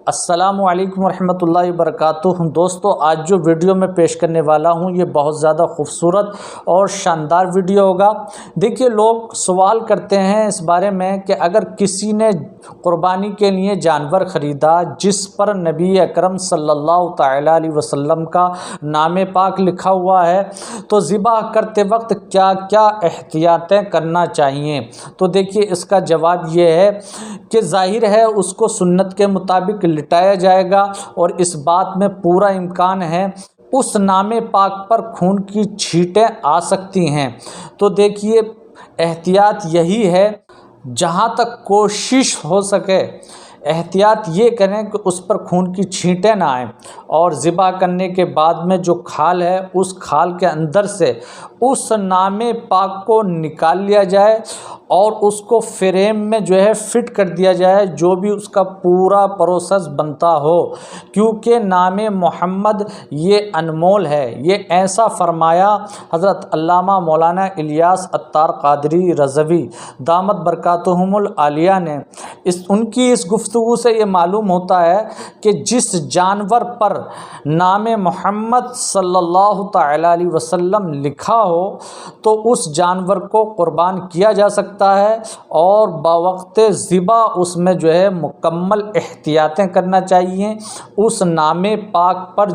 السلام علیکم ورحمۃ اللہ وبرکاتہ۔ دوستو، آج جو ویڈیو میں پیش کرنے والا ہوں یہ بہت زیادہ خوبصورت اور شاندار ویڈیو ہوگا۔ دیکھیے، لوگ سوال کرتے ہیں اس بارے میں کہ اگر کسی نے قربانی کے لیے جانور خریدا جس پر نبی اکرم صلی اللہ تعالیٰ علیہ وسلم کا نام پاک لکھا ہوا ہے تو ذبح کرتے وقت کیا کیا احتیاطیں کرنا چاہیے؟ تو دیکھیے، اس کا جواب یہ ہے کہ ظاہر ہے اس کو سنت کے مطابق لٹایا جائے گا، اور اس بات میں پورا امکان ہے اس نام پاک پر خون کی چھینٹیں آ سکتی ہیں۔ تو دیکھیے، احتیاط یہی ہے، جہاں تک کوشش ہو سکے احتیاط یہ کریں کہ اس پر خون کی چھینٹیں نہ آئیں، اور ذبح کرنے کے بعد میں جو کھال ہے اس کھال کے اندر سے اس نام پاک کو نکال لیا جائے اور اس کو فریم میں فٹ کر دیا جائے، جو بھی اس کا پورا پروسیس بنتا ہو، کیونکہ نام محمد یہ انمول ہے۔ یہ ایسا فرمایا حضرت علامہ مولانا الیاس عطار قادری رضوی دامت برکاتہم العالیہ نے۔ ان کی اس گفتگو سے یہ معلوم ہوتا ہے کہ جس جانور پر نام محمد صلی اللہ تعالیٰ علیہ وسلم لکھا ہو تو اس جانور کو قربان کیا جا سکتا ہے، اور باوقت ذبح اس میں مکمل احتیاطیں کرنا چاہیے۔ اس نام پاک پر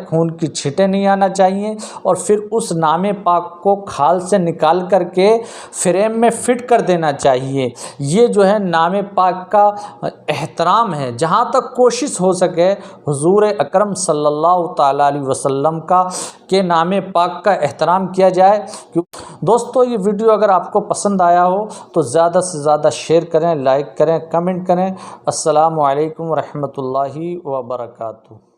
خون کی چھینٹیں نہیں آنا چاہیے، اور پھر اس نام پاک کو کھال سے نکال کر کے فریم میں فٹ کر دینا چاہیے۔ یہ نام پاک کا احترام ہے۔ جہاں تک کوشش ہو سکے حضور اکرم صلی اللہ تعالیٰ علیہ وسلم کا کہ نام پاک کا احترام کیا جائے۔ دوستو، یہ ویڈیو اگر آپ کو پسند آیا ہو تو زیادہ سے زیادہ شیئر کریں، لائک کریں، کمنٹ کریں۔ السلام علیکم ورحمۃ اللہ وبرکاتہ۔